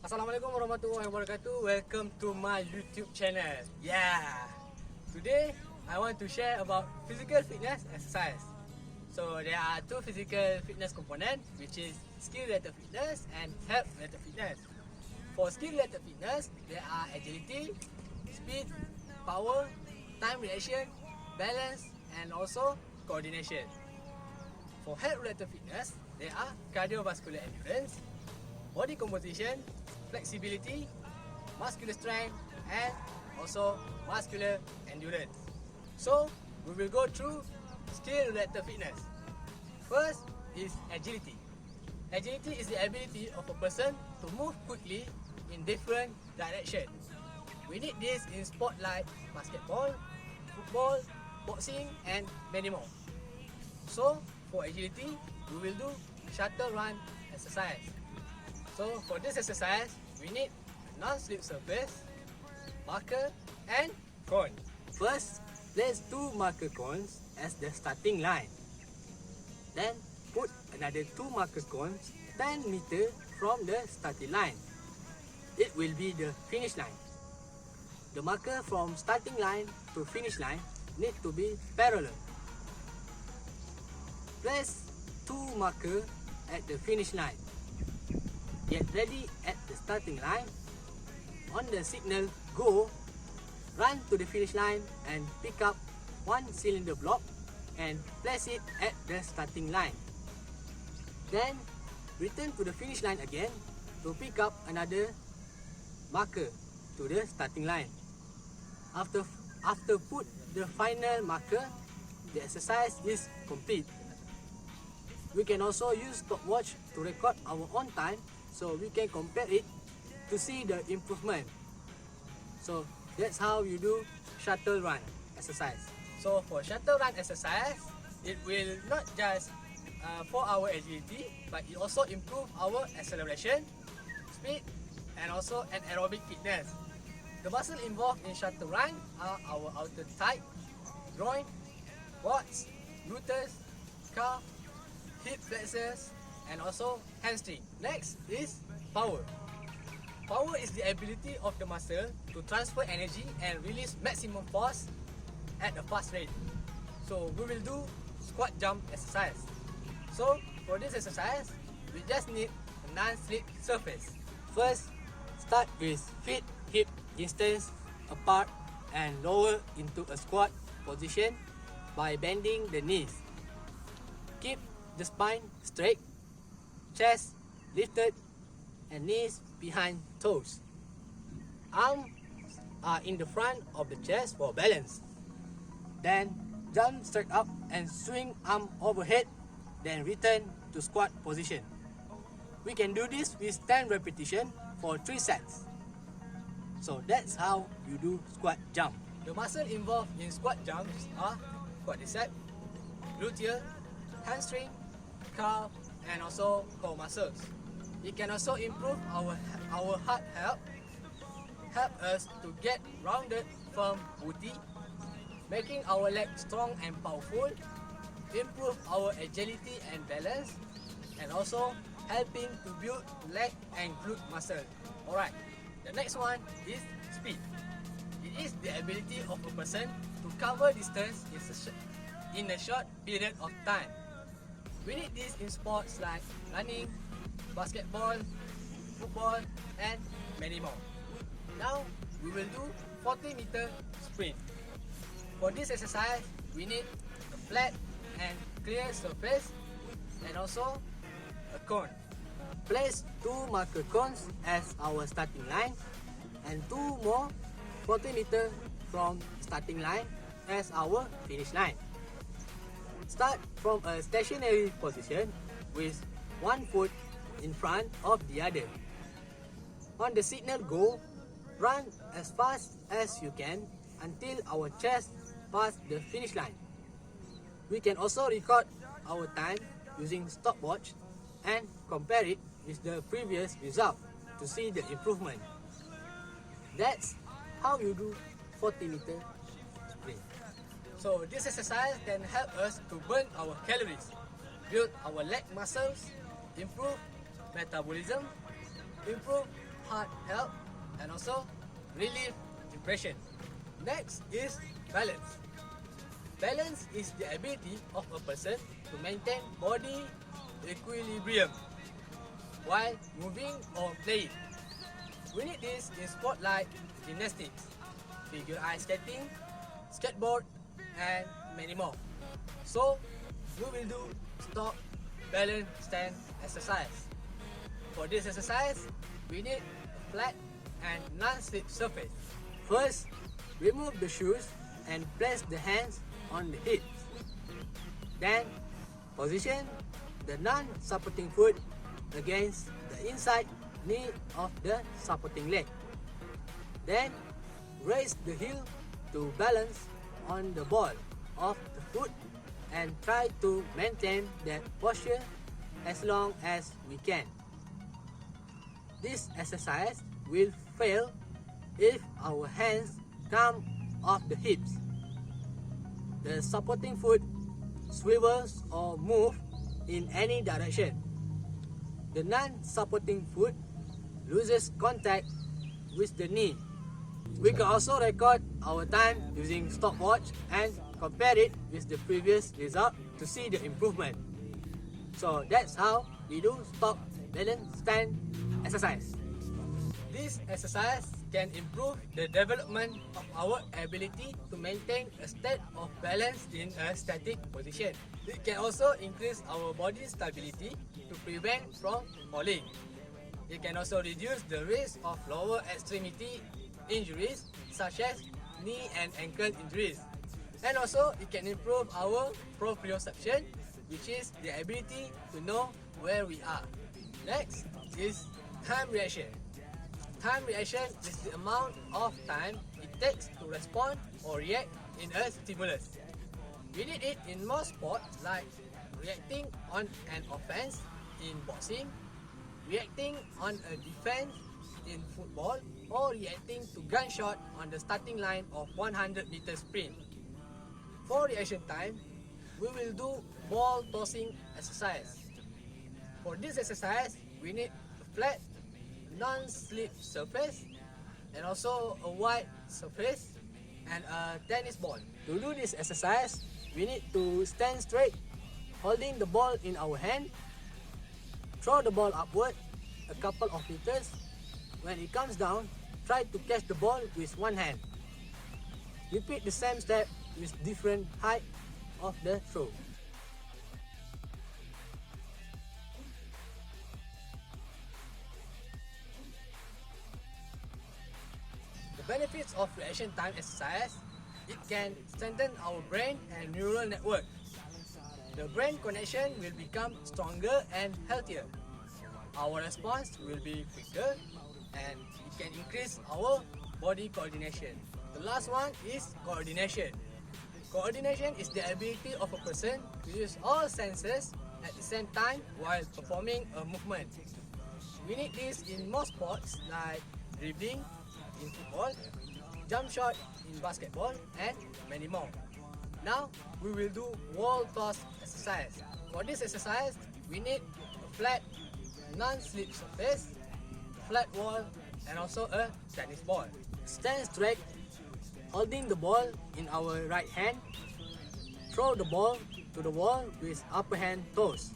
Assalamualaikum warahmatullahi wabarakatuh. Welcome to my YouTube channel. Today I want to share about physical fitness exercise. So there are two physical fitness components, which is skill related fitness and health related fitness. For skill related fitness, there are agility, speed, power, time reaction, balance, and also coordination. For health related fitness, there are cardiovascular endurance, body composition, flexibility, muscular strength, and also muscular endurance. So we will go through skill related fitness. First is agility. Agility is the ability of a person to move quickly in different directions. We need this in sport like basketball, football, boxing, and many more. So for agility, we will do shuttle run exercise. So for this exercise, we need a non-slip surface, marker, and cone. First, place two marker cones as the starting line. Then put another two marker cones 10 meters from the starting line. It will be the finish line. The marker from starting line to finish line need to be parallel. Place two marker at the finish line. Get ready at the starting line. On the signal go, run to the finish line and pick up one cylinder block and place it at the starting line. Then return to the finish line again to pick up another marker to the starting line. After put the final marker, the exercise is complete. We can also use stopwatch to record our own time, so we can compare it to see the improvement. So that's how you do shuttle run exercise. So for shuttle run exercise, it will not just for our agility, but it also improve our acceleration, speed, and also an aerobic fitness. The muscle involved in shuttle run are our outer thigh, groin, quads, glutes, calf, hip flexors, and also hamstring. Next is power. Power is the ability of the muscle to transfer energy and release maximum force at a fast rate. So we will do squat jump exercise. So for this exercise, we just need a non-slip surface. First, start with feet hip distance apart and lower into a squat position by bending the knees. Keep the spine straight, chest lifted, and knees behind toes. Arms are in the front of the chest for balance. Then jump straight up and swing arm overhead, then return to squat position. We can do this with 10 repetitions for 3 sets. So that's how you do squat jump. The muscle involved in squat jumps are quadricep, gluteus, hamstring, calf, and also core muscles. It can also improve our heart health, help us to get rounded from booty, making our legs strong and powerful, improve our agility and balance, and also helping to build leg and glute muscle. Alright, the next one is speed. It is the ability of a person to cover distance in a short period of time. We need this in sports like running, basketball, football, and many more. Now, we will do 40-meter sprint. For this exercise, we need a flat and clear surface and also a cone. Place two marker cones as our starting line and two more 40-meter from starting line as our finish line. Start from a stationary position with one foot in front of the other. On the signal go, run as fast as you can until our chest pass the finish line. We can also record our time using stopwatch and compare it with the previous result to see the improvement. That's how you do 40-meter sprint. So this exercise can help us to burn our calories, build our leg muscles, improve metabolism, improve heart health and also relieve depression. Next is balance. Balance is the ability of a person to maintain body equilibrium while moving or playing. We need this in sport like gymnastics, figure ice skating, skateboard, and many more. So, we will do stop, balance, stand exercise. For this exercise, we need a flat and non-slip surface. First, remove the shoes and place the hands on the hips. Then, position the non-supporting foot against the inside knee of the supporting leg. Then, raise the heel to balance on the ball of the foot and try to maintain that posture as long as we can. This exercise will fail if our hands come off the hips. The supporting foot swivels or moves in any direction. The non-supporting foot loses contact with the knee. We can also record our time using stopwatch and compare it with the previous result to see the improvement. So that's how we do stop, balance, stand exercise. This exercise can improve the development of our ability to maintain a state of balance in a static position. It can also increase our body stability to prevent from falling. It can also reduce the risk of lower extremity injuries such as knee and ankle injuries. And also, it can improve our proprioception, which is the ability to know where we are. Next is time reaction. Time reaction is the amount of time it takes to respond or react in a stimulus. We need it in most sports like reacting on an offense in boxing, reacting on a defense in football, or reacting to gunshot on the starting line of 100-meter sprint. For reaction time, we will do ball tossing exercise. For this exercise, we need a flat, non-slip surface and also a wide surface and a tennis ball. To do this exercise, we need to stand straight, holding the ball in our hand, throw the ball upward a couple of meters. When it comes down, try to catch the ball with one hand. Repeat the same step with different height of the throw. The benefits of reaction time exercise, it can strengthen our brain and neural network. The brain connection will become stronger and healthier. Our response will be quicker and it can increase our body coordination. The last one is coordination. Coordination is the ability of a person to use all senses at the same time while performing a movement. We need this in most sports like dribbling in football, jump shot in basketball, and many more. Now, we will do wall toss exercise. For this exercise, we need a flat, non-slip surface, flat wall, and also a tennis ball. Stand straight, holding the ball in our right hand. Throw the ball to the wall with upper hand toes.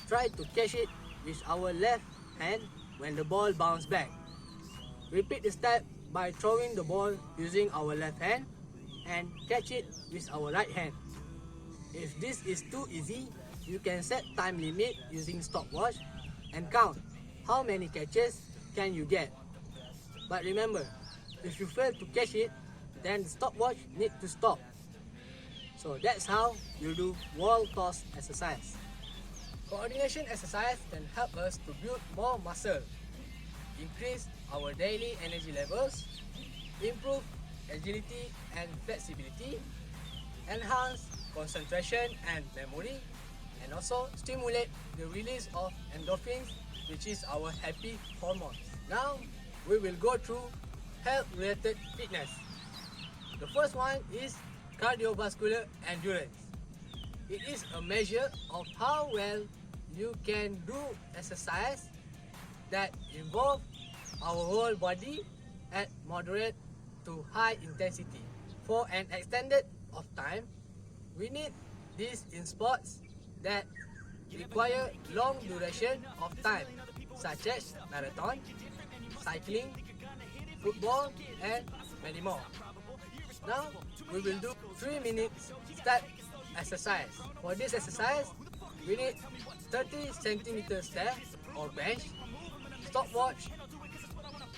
Try to catch it with our left hand when the ball bounces back. Repeat the step by throwing the ball using our left hand and catch it with our right hand. If this is too easy, you can set time limit using stopwatch and count how many catches can you get. But remember, if you fail to catch it, then the stopwatch needs to stop. So that's how you do wall toss exercise. Coordination exercise can help us to build more muscle, increase our daily energy levels, improve agility and flexibility, enhance concentration and memory, and also stimulate the release of endorphins, which is our happy hormones. Now, we will go through health-related fitness. The first one is cardiovascular endurance. It is a measure of how well you can do exercise that involve our whole body at moderate to high intensity. For an extended of time, we need this in sports that require long duration of time, such as marathon, cycling, football, and many more. Now, we will do 3 minutes step exercise. For this exercise, we need 30 centimeter step or bench, stopwatch,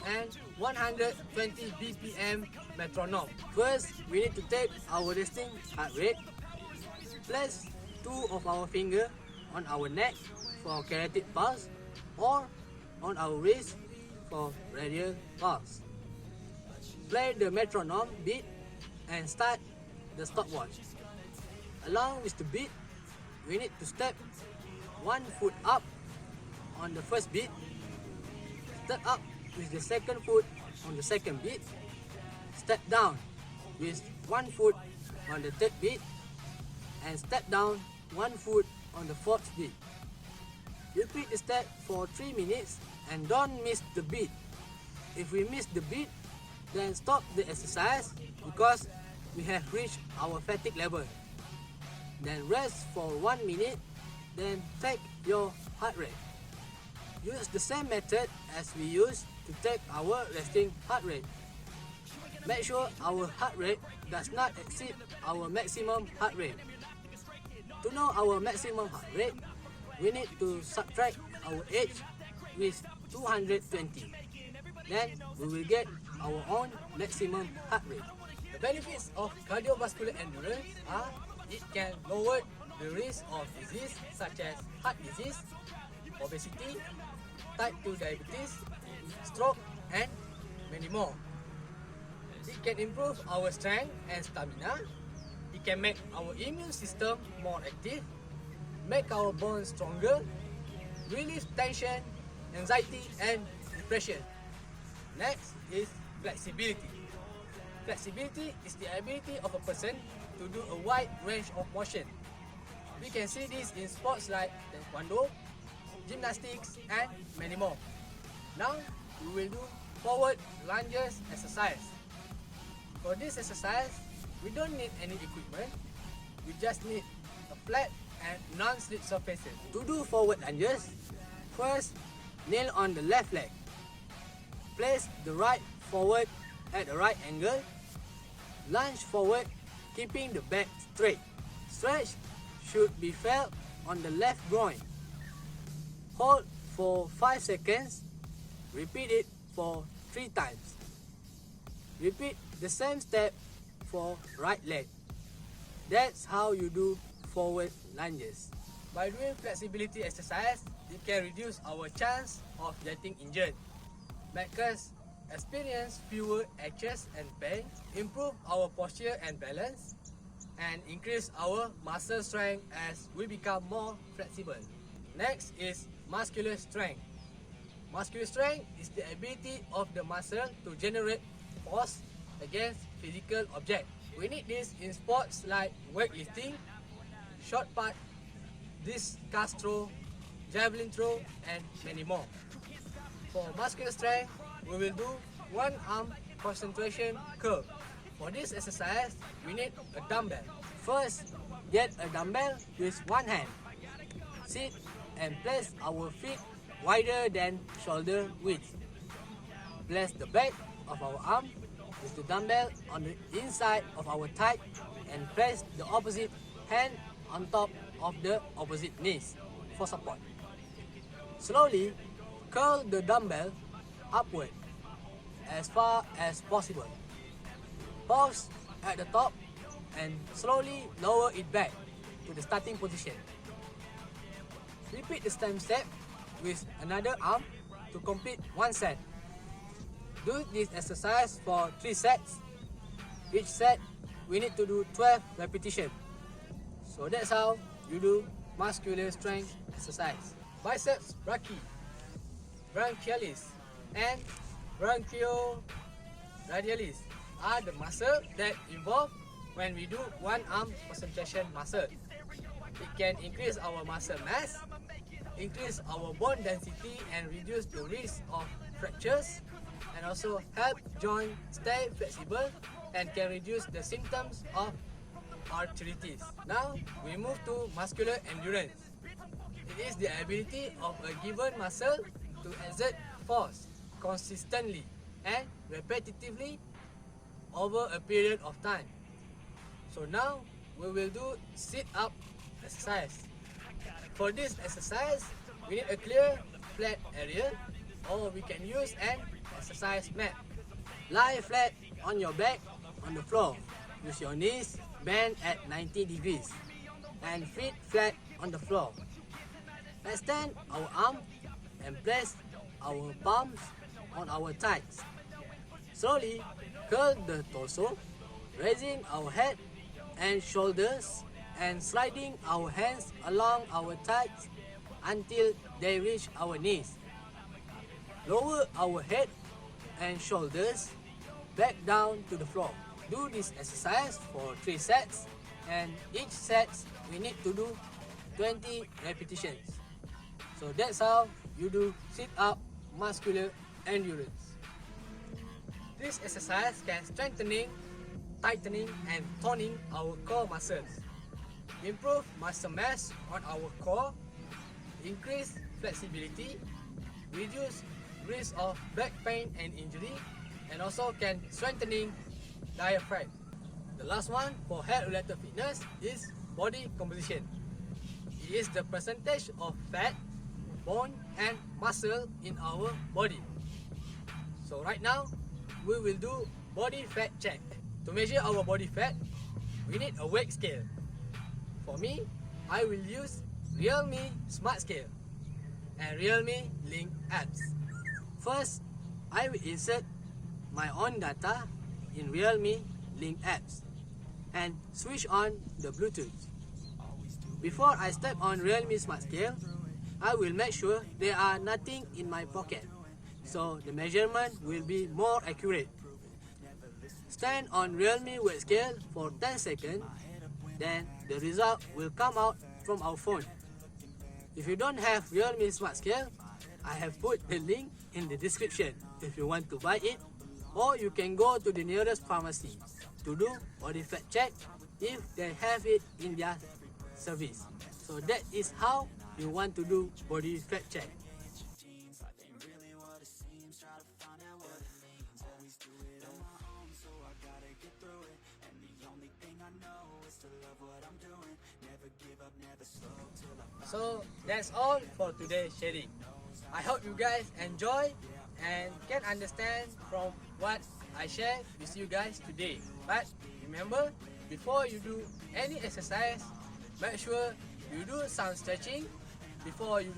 and 120 BPM metronome. First, we need to take our resting heart rate, place 2 of our finger on our neck for carotid pulse or on our wrist for radial pulse. Play the metronome beat and start the stopwatch. Along with the beat, we need to step 1 foot up on the first beat, step up with the second foot on the second beat, step down with 1 foot on the third beat, and step down 1 foot on the fourth beat. Repeat the step for 3 minutes and don't miss the beat. If we miss the beat, then stop the exercise because we have reached our fatigue level. Then rest for 1 minute, then take your heart rate. Use the same method as we use to take our resting heart rate. Make sure our heart rate does not exceed our maximum heart rate. To know our maximum heart rate, we need to subtract our age with 220. Then we will get our own maximum heart rate. The benefits of cardiovascular endurance are it can lower the risk of disease such as heart disease, obesity, type 2 diabetes, stroke, and many more. It can improve our strength and stamina. It can make our immune system more active, make our bones stronger, release tension, anxiety, and depression. Next is flexibility. Flexibility is the ability of a person to do a wide range of motion. We can see this in sports like taekwondo, gymnastics, and many more. Now, we will do forward lunges exercise. For this exercise, we don't need any equipment. We just need a flat and non-slip surfaces. To do forward lunges, first, kneel on the left leg. Place the right forward at the right angle. Lunge forward, keeping the back straight. Stretch should be felt on the left groin. Hold for 5 seconds. Repeat it for 3 times. Repeat the same step for right leg. That's how you do forward lunges. By doing flexibility exercise, it can reduce our chance of getting injured, make us experience fewer aches and pain, improve our posture and balance, and increase our muscle strength as we become more flexible. Next is muscular strength. Muscular strength is the ability of the muscle to generate force against physical objects. We need this in sports like weightlifting, short put, discus throw, javelin throw, and many more. For muscular strength, we will do 1 arm concentration curl. For this exercise, we need a dumbbell. First, get a dumbbell with 1 hand. Sit and place our feet wider than shoulder width. Place the back of our arm with the dumbbell on the inside of our thigh and place the opposite hand on top of the opposite knees for support. Slowly curl the dumbbell upward as far as possible. Pause at the top and slowly lower it back to the starting position. Repeat the same step with another arm to complete 1 set. Do this exercise for 3 sets. Each set we need to do 12 repetitions. So that's how you do muscular strength exercise. Biceps brachii, brachialis, and brachioradialis are the muscle that involve when we do 1 arm concentration muscle. It can increase our muscle mass, increase our bone density, and reduce the risk of fractures and also help joint stay flexible and can reduce the symptoms of arthritis. Now we move to muscular endurance. It is the ability of a given muscle to exert force consistently and repetitively over a period of time. So now we will do sit-up exercise. For this exercise, we need a clear flat area, or we can use an exercise mat. Lie flat on your back on the floor. Use your knees bend at 90 degrees and feet flat on the floor. Extend our arm and place our palms on our thighs. Slowly curl the torso, raising our head and shoulders and sliding our hands along our thighs until they reach our knees. Lower our head and shoulders back down to the floor. Do this exercise for 3 sets, and each set we need to do 20 repetitions. So that's how you do sit-up muscular endurance. This exercise can strengthening, tightening and toning our core muscles, improve muscle mass on our core, increase flexibility, reduce risk of back pain and injury, and also can strengthening diaphragm. The last one for health-related fitness is body composition. It is the percentage of fat, bone and muscle in our body. So right now, we will do body fat check. To measure our body fat, we need a weight scale. For me, I will use Realme Smart Scale and Realme Link apps. First, I will insert my own data in Realme Link apps and switch on the Bluetooth. Before I step on Realme Smart Scale, I will make sure there are nothing in my pocket, so the measurement will be more accurate. Stand on Realme weight scale for 10 seconds, then the result will come out from our phone. If you don't have Realme Smart Scale, I have put the link in the description if you want to buy it, or you can go to the nearest pharmacy to do body fat check if they have it in their service. So that is how you want to do body fat check. So that's all for today's sharing. I hope you guys enjoy and can understand from what I share with you guys today. But remember, before you do any exercise, make sure you do some stretching before you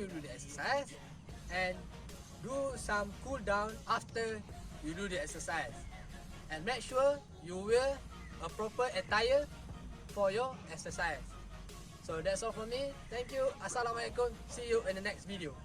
do the exercise, and do some cool down after you do the exercise. And make sure you wear a proper attire for your exercise. So that's all from me. Thank you. Assalamualaikum. See you in the next video.